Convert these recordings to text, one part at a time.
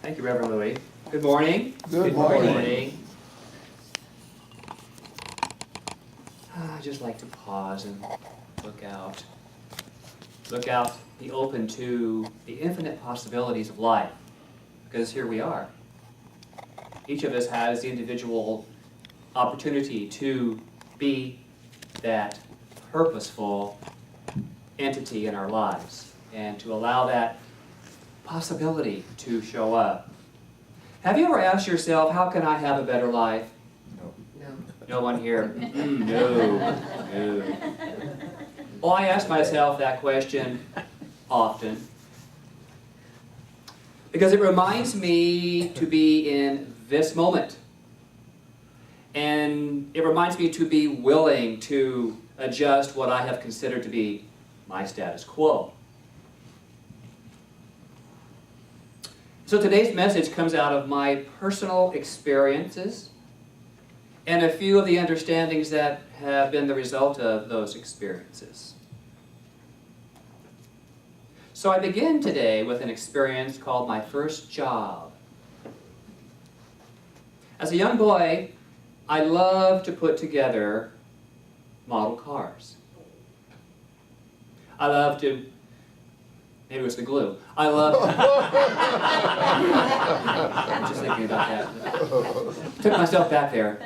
Thank you, Reverend Louis. Good morning. Good morning. I just like to pause and look out. Look out, be open to the infinite possibilities of life, because here we are. Each of us has the individual opportunity to be that purposeful entity in our lives and to allow that possibility to show up. Have you ever asked yourself, how can I have a better life? No. No one here? No. Well, I ask myself that question often because it reminds me to be in this moment. And it reminds me to be willing to adjust what I have considered to be my status quo. So today's message comes out of my personal experiences and a few of the understandings that have been the result of those experiences. So I begin today with an experience called my first job. As a young boy, I loved to put together model cars. I loved to, maybe it was the glue. I loved, I'm just thinking about that. Took myself back there.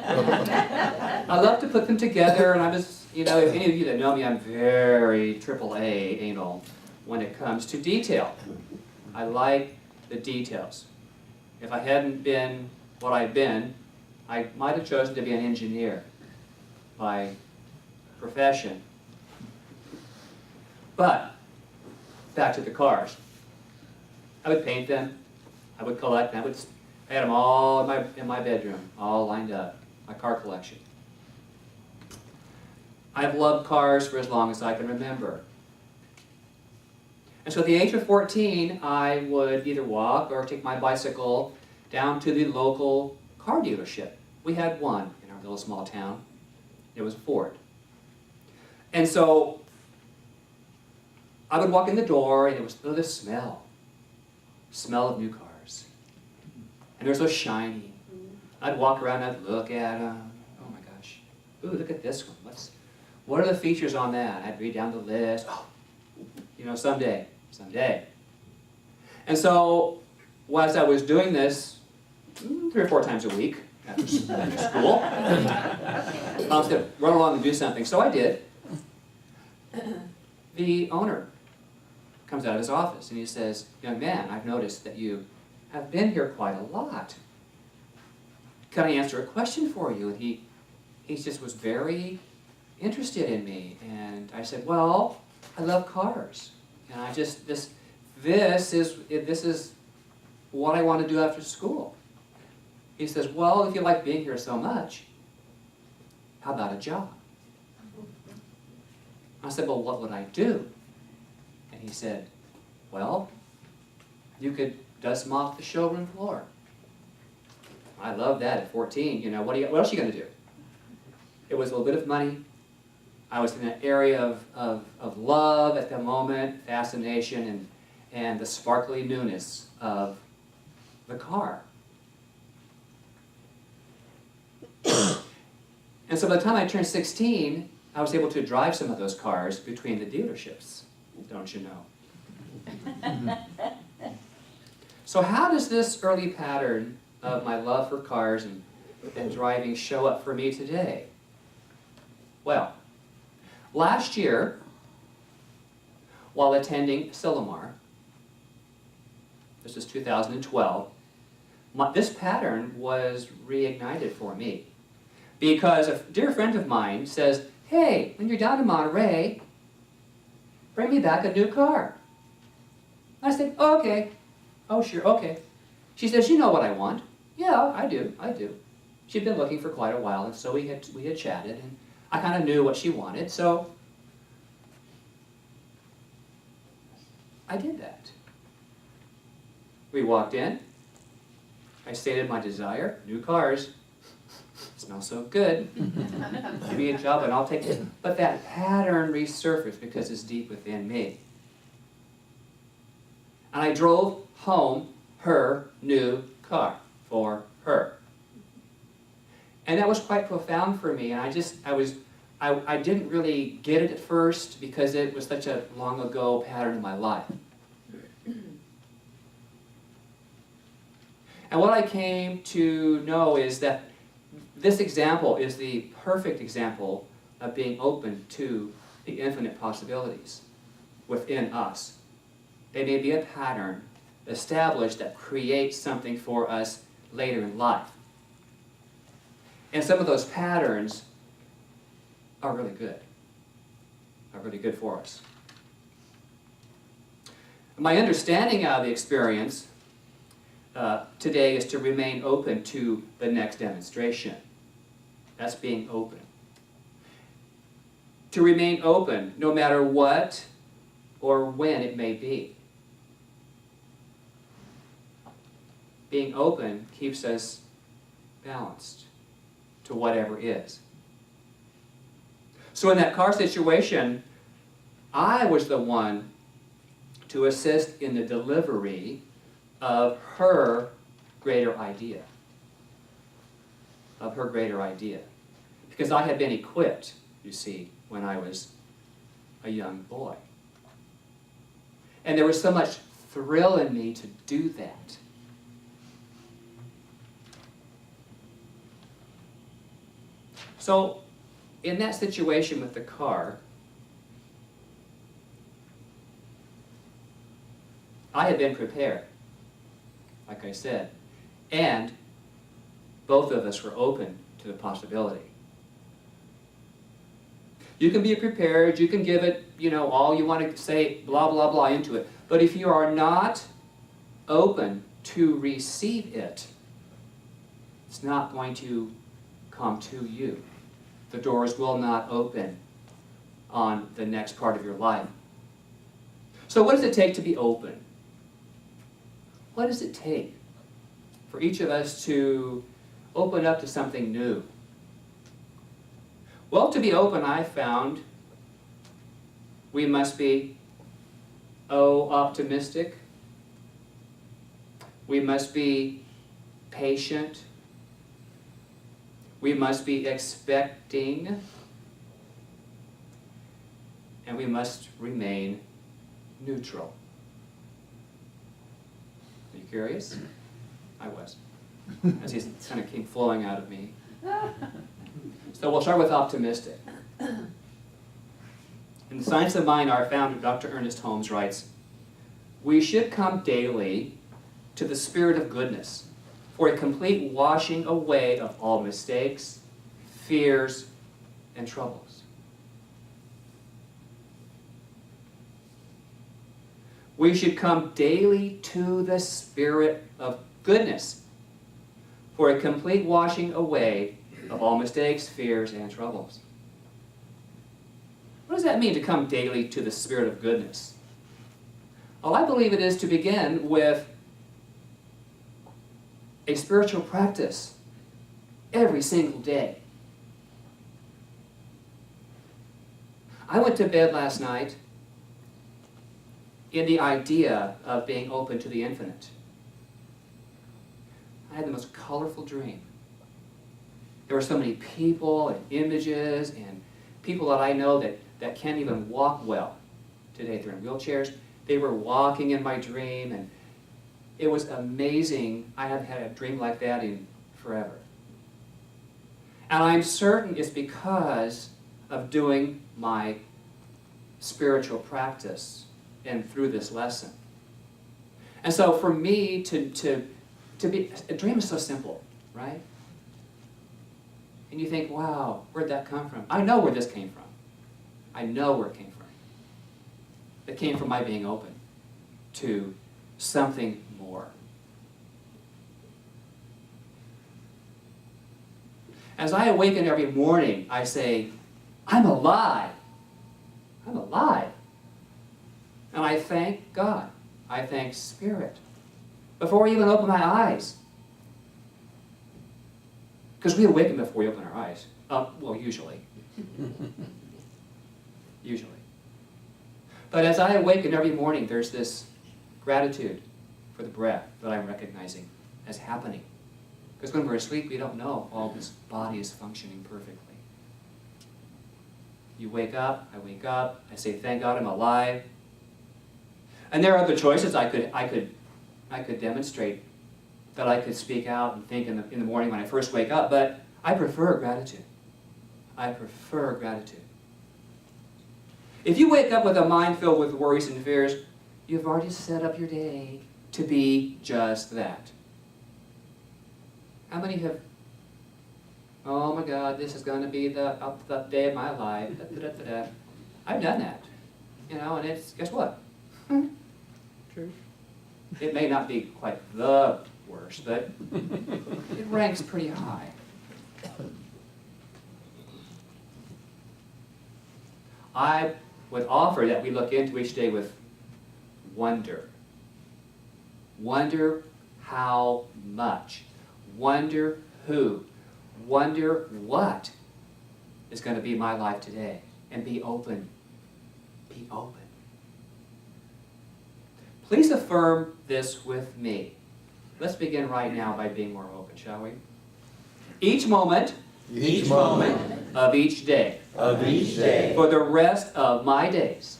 I love to put them together, and I was, if any of you that know me, I'm very AAA anal when it comes to detail. I like the details. If I hadn't been what I've been, I might have chosen to be an engineer by profession. But, back to the cars. I would paint them, I would collect them, I had them all in my bedroom, all lined up, my car collection. I've loved cars for as long as I can remember. And so at the age of 14, I would either walk or take my bicycle down to the local car dealership. We had one in our little small town. It was Ford. And so I would walk in the door, and it was the smell of new cars. And they were so shiny. I'd walk around, I'd look at them. Oh my gosh. Ooh, look at this one. What are the features on that? I'd read down the list. Oh, someday. And so, as I was doing this 3 or 4 times a week after school, I was going to run along and do something. So I did. The owner comes out of his office and he says, "Young man, I've noticed that you have been here quite a lot. Can I answer a question for you?" And he just was very interested in me. And I said, "Well, I love cars. And I just, this is what I want to do after school." He says, "Well, if you like being here so much, how about a job?" I said, "Well, what would I do?" And he said, "Well, you could dust mop the showroom floor." I loved that at 14. What else are you going to do? It was a little bit of money. I was in an area of love at the moment, fascination, and the sparkly newness of the car. And so by the time I turned 16, I was able to drive some of those cars between the dealerships, don't you know? So how does this early pattern of my love for cars and driving show up for me today? Well, last year, while attending Silomar, this was 2012, this pattern was reignited for me. Because a dear friend of mine says, "Hey, when you're down in Monterey, bring me back a new car." I said, "Oh, okay. Oh, sure, okay." She says, "You know what I want." "Yeah, I do. She'd been looking for quite a while, and so we had chatted, and I kind of knew what she wanted, so I did that. We walked in. I stated my desire, new cars. Smells so good. Give me a job and I'll take it. But that pattern resurfaced because it's deep within me. And I drove home her new car for her. And that was quite profound for me, and I didn't really get it at first because it was such a long ago pattern in my life. And what I came to know is that this example is the perfect example of being open to the infinite possibilities within us. They may be a pattern established that creates something for us later in life. And some of those patterns are really good for us. My understanding of the experience today is to remain open to the next demonstration. That's being open. To remain open no matter what or when it may be. Being open keeps us balanced to whatever is. So in that car situation, I was the one to assist in the delivery of her greater idea. Of her greater idea. Because I had been equipped, you see, when I was a young boy. And there was so much thrill in me to do that. So, in that situation with the car, I had been prepared, like I said, and both of us were open to the possibility. You can be prepared, you can give it, all you want to say, blah, blah, blah, into it. But if you are not open to receive it, it's not going to come to you. The doors will not open on the next part of your life. So what does it take to be open? What does it take for each of us to open up to something new? Well, to be open, I found we must be, optimistic. We must be patient. We must be expecting. And we must remain neutral. Are you curious? I was. As he kind of came flowing out of me. So we'll start with optimistic. In the Science of Mind, our founder, Dr. Ernest Holmes, writes, "We should come daily to the spirit of goodness for a complete washing away of all mistakes, fears, and troubles." We should come daily to the spirit of goodness for a complete washing away of all mistakes, fears, and troubles. What does that mean, to come daily to the spirit of goodness? Well, I believe it is to begin with a spiritual practice every single day. I went to bed last night in the idea of being open to the infinite. I had the most colorful dream. There were so many people and images and people that I know that can't even walk well today. They're in wheelchairs. They were walking in my dream, and it was amazing. I haven't had a dream like that in forever. And I'm certain it's because of doing my spiritual practice and through this lesson. And so for me to be, a dream is so simple, right? And you think, wow, where'd that come from? I know where this came from. I know where it came from. It came from my being open to something more. As I awaken every morning, I say, I'm alive. I'm alive. And I thank God. I thank Spirit. Before I even open my eyes. Because we awaken before we open our eyes. Well, usually. Usually. But as I awaken every morning, there's this gratitude for the breath that I'm recognizing as happening. Because when we're asleep, we don't know all this body is functioning perfectly. You wake up, I say, thank God I'm alive. And there are other choices I could demonstrate, that I could speak out and think in the morning when I first wake up, but I prefer gratitude. I prefer gratitude. If you wake up with a mind filled with worries and fears, you've already set up your day to be just that. How many have, oh my God, this is going to be the day of my life. Da, da, da, da. I've done that. You know, and it's, guess what? True. It may not be quite the worst, but it ranks pretty high. I would offer that we look into each day with wonder. Wonder how much. Wonder who. Wonder what is going to be my life today. And be open. Be open. Please affirm this with me. Let's begin right now by being more open, shall we? Each moment of each day. For the rest of my days.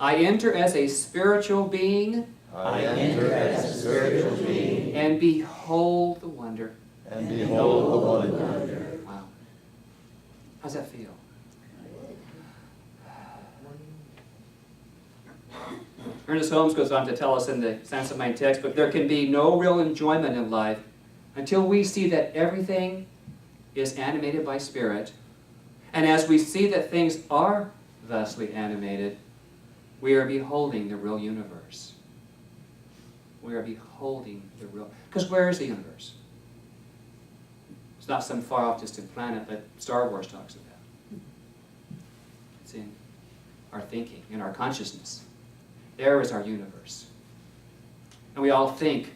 I enter as a spiritual being. And behold the wonder. Wow. How's that feel? Ernest Holmes goes on to tell us in the Sense of Mind textbook, there can be no real enjoyment in life until we see that everything is animated by spirit. And as we see that things are thusly animated, we are beholding the real universe. We are beholding the real... Because where is the universe? It's not some far-off distant planet that Star Wars talks about. It's in our thinking, in our consciousness. There is our universe. And we all think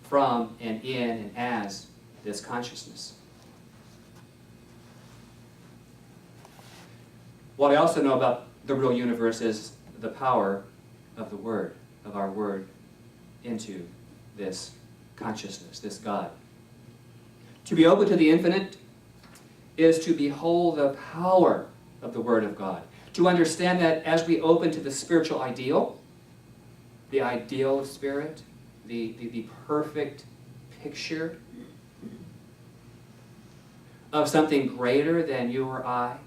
from and in and as this consciousness. What I also know about the real universe is the power of the Word, of our Word, into this consciousness, this God. To be open to the infinite is to behold the power of the Word of God. To understand that as we open to the spiritual ideal, the ideal of spirit, the perfect picture of something greater than you or I,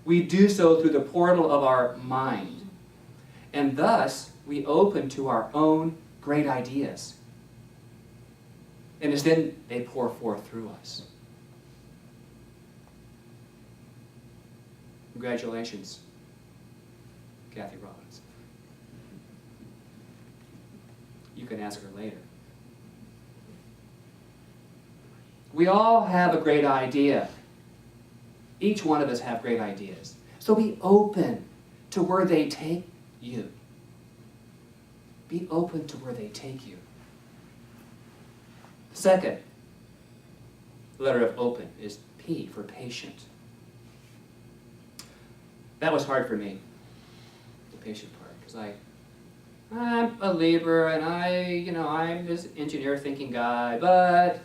we do so through the portal of our mind. And thus, we open to our own great ideas. And as then they pour forth through us. Congratulations, Kathy Robbins. You can ask her later. We all have a great idea. Each one of us have great ideas. So be open to where they take you. Be open to where they take you. The second letter of open is P for patient. That was hard for me, the patient part, because I'm a Libra and I'm this engineer thinking guy, but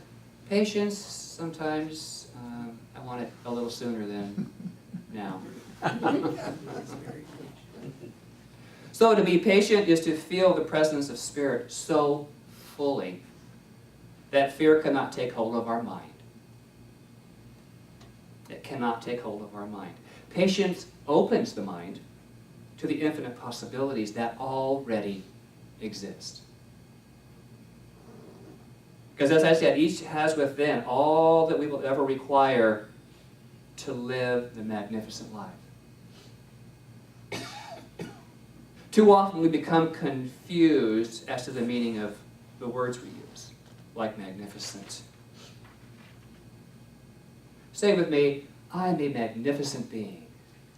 patience, sometimes I want it a little sooner than now. So to be patient is to feel the presence of Spirit so fully that fear cannot take hold of our mind. It cannot take hold of our mind. Patience opens the mind to the infinite possibilities that already exist. Because as I said, each has within all that we will ever require to live the magnificent life. Too often we become confused as to the meaning of the words we use, like magnificent. Say with me, I'm a magnificent being.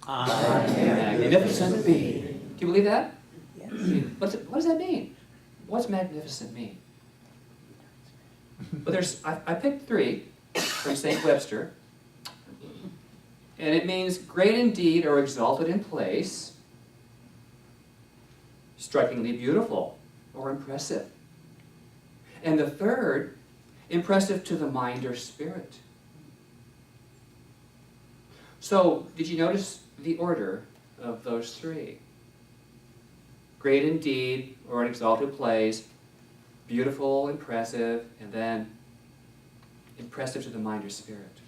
I am a magnificent being. Do you believe that? Yes. What does that mean? What's magnificent mean? Well, I picked 3 from St. Webster. And it means great indeed or exalted in place, strikingly beautiful or impressive. And the third, impressive to the mind or spirit. So, did you notice the order of those three? Great indeed, or an exalted place, beautiful, impressive, and then impressive to the mind or spirit.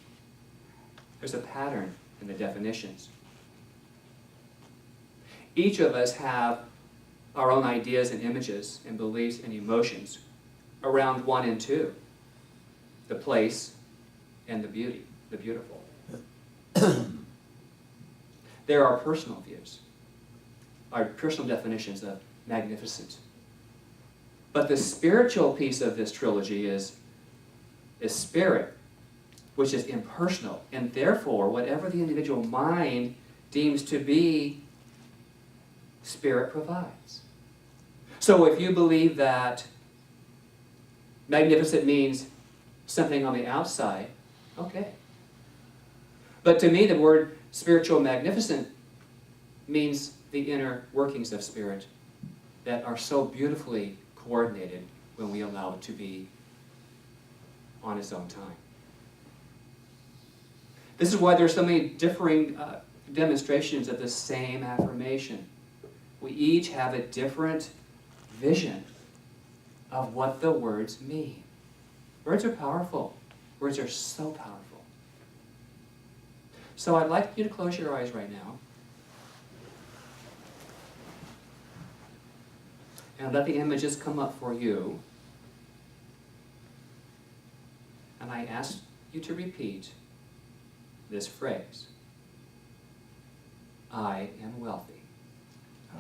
There's a pattern in the definitions. Each of us have our own ideas and images and beliefs and emotions around 1 and 2, the place and the beauty, the beautiful. There are personal views, our personal definitions of magnificent. But the spiritual piece of this trilogy is spirit, which is impersonal, and therefore whatever the individual mind deems to be, spirit provides. So if you believe that magnificent means something on the outside, okay. But to me, the word spiritual magnificent means the inner workings of spirit that are so beautifully coordinated when we allow it to be on its own time. This is why there are so many differing demonstrations of the same affirmation. We each have a different vision of what the words mean. Words are powerful. Words are so powerful. So I'd like you to close your eyes right now and let the images come up for you. And I ask you to repeat this phrase. I am wealthy.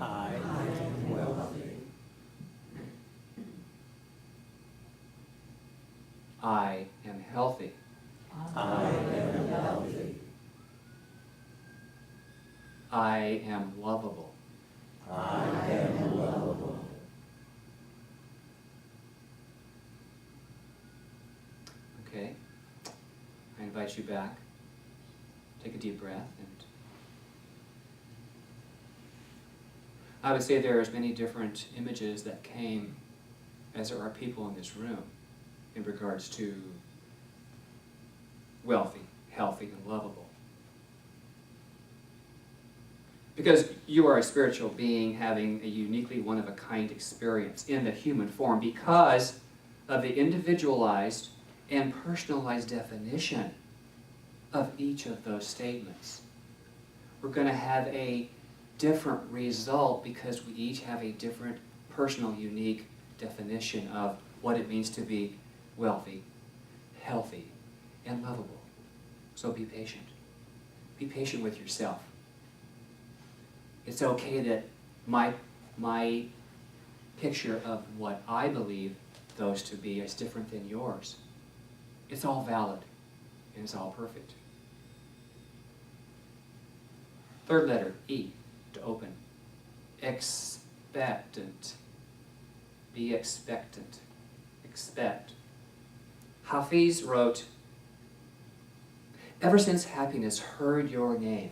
I am wealthy. I am healthy. I am healthy. I am lovable. I am lovable. Okay? I invite you back. Take a deep breath. And I would say there are as many different images that came as there are people in this room in regards to wealthy, healthy, and lovable. Because you are a spiritual being having a uniquely one-of-a-kind experience in the human form because of the individualized and personalized definition of each of those statements. We're going to have a different result because we each have a different personal, unique definition of what it means to be wealthy, healthy, and lovable. So be patient. Be patient with yourself. It's okay that my picture of what I believe those to be is different than yours. It's all valid, and it's all perfect. Third letter, E, to open. Expectant. Be expectant. Expect. Hafiz wrote, "Ever since happiness heard your name,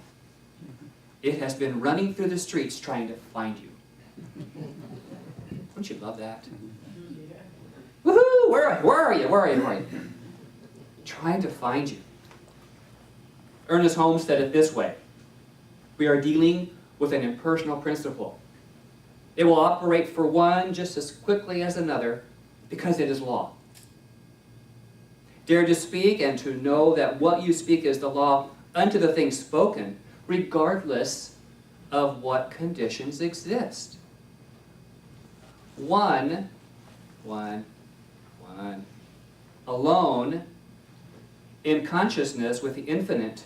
it has been running through the streets trying to find you." Don't you love that? Woohoo! Where are you? Trying to find you. Ernest Holmes said it this way: we are dealing with an impersonal principle. It will operate for one just as quickly as another because it is law. Dare to speak and to know that what you speak is the law unto the thing spoken, regardless of what conditions exist. One, alone in consciousness with the infinite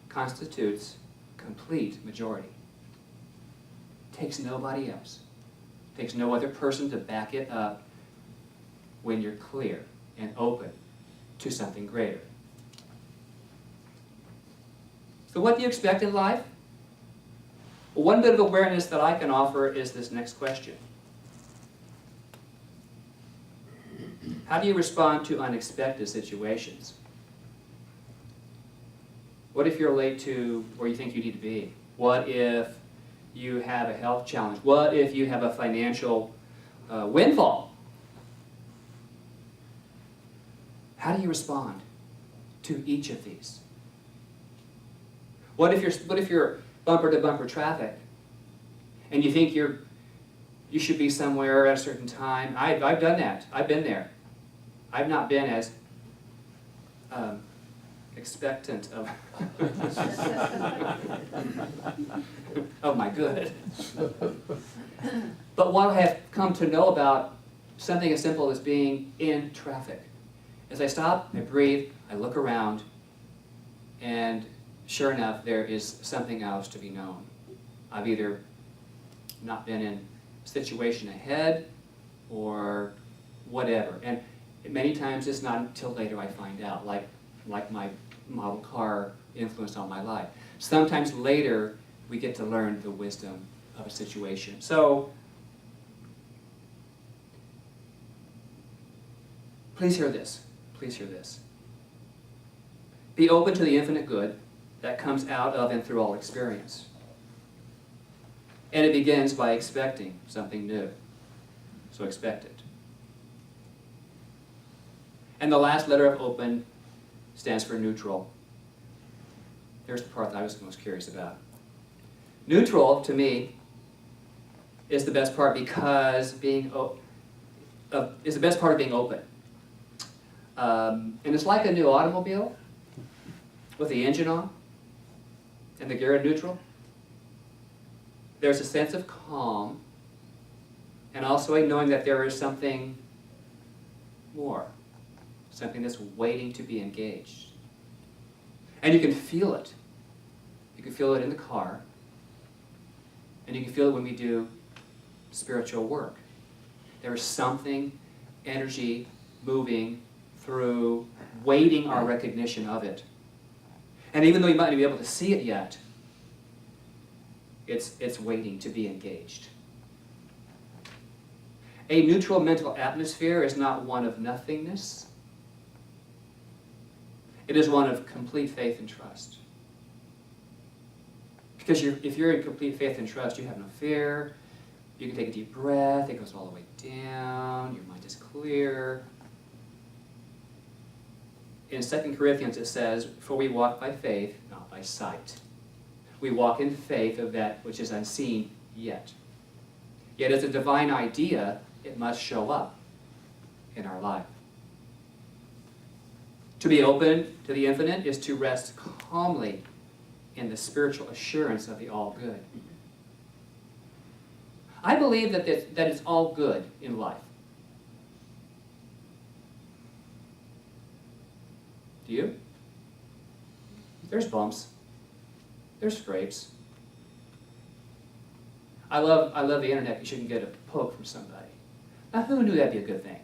constitutes complete majority. Takes nobody else. Takes no other person to back it up when you're clear and open to something greater. So what do you expect in life? Well, one bit of awareness that I can offer is this next question. How do you respond to unexpected situations? What if you're late to where you think you need to be? What if you have a health challenge? What if you have a financial windfall? How do you respond to each of these? What if you're bumper to bumper traffic and you think you should be somewhere at a certain time? I've done that. I've been there. I've not been as expectant of of my good. But what I have come to know about something as simple as being in traffic. As I stop, I breathe, I look around, and sure enough, there is something else to be known. I've either not been in a situation ahead or whatever. And many times it's not until later I find out, like my model car influence on my life. Sometimes later we get to learn the wisdom of a situation. So please hear this. Please hear this. Be open to the infinite good that comes out of and through all experience. And it begins by expecting something new. So expect it. And the last letter of open stands for neutral. Here's the part that I was most curious about. Neutral, to me, is the best part because is the best part of being open. And it's like a new automobile with the engine on and the gear in neutral. There's a sense of calm and also a knowing that there is something more, something that's waiting to be engaged. And you can feel it. You can feel it in the car, and you can feel it when we do spiritual work. There is something, energy moving through, waiting our recognition of it. And even though you might not be able to see it yet, it's waiting to be engaged. A neutral mental atmosphere is not one of nothingness. It is one of complete faith and trust. Because if you're in complete faith and trust, you have no fear. You can take a deep breath. It goes all the way down. Your mind is clear. In 2 Corinthians it says, "For we walk by faith, not by sight." We walk in faith of that which is unseen yet. Yet as a divine idea, it must show up in our life. To be open to the infinite is to rest calmly in the spiritual assurance of the all-good. I believe that it's all good in life. Do you? There's bumps. There's scrapes. I love the internet because you can get a poke from somebody. Now, who knew that'd be a good thing?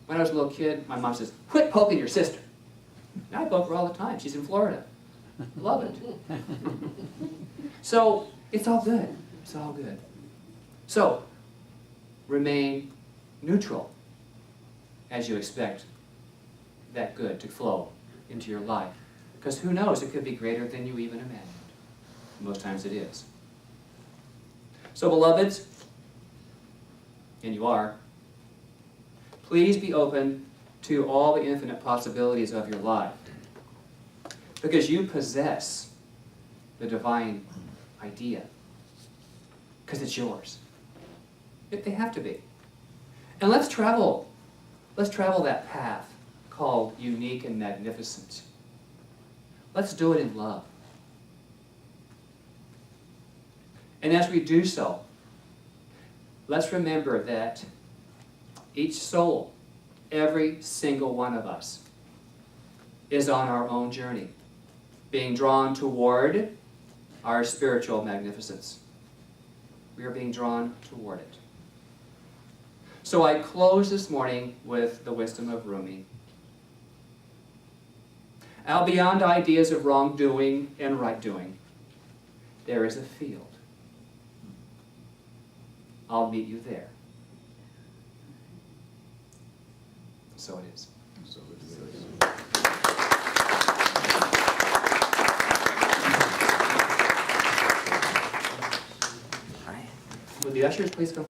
When I was a little kid, my mom says, "Quit poking your sister." Now I poke her all the time. She's in Florida. Love it. So, it's all good. It's all good. So, remain neutral as you expect that good to flow into your life. Because who knows, it could be greater than you even imagined. Most times it is. So, beloveds, and you are, please be open to all the infinite possibilities of your life. Because you possess the divine idea. Because it's yours. They have to be. And let's travel that path called unique and magnificent. Let's do it in love. And as we do so, let's remember that each soul, every single one of us, is on our own journey, being drawn toward our spiritual magnificence. We are being drawn toward it. So I close this morning with the wisdom of Rumi. Out beyond ideas of wrongdoing and right doing, there is a field. I'll meet you there. So it is. So it is. Would the ushers please come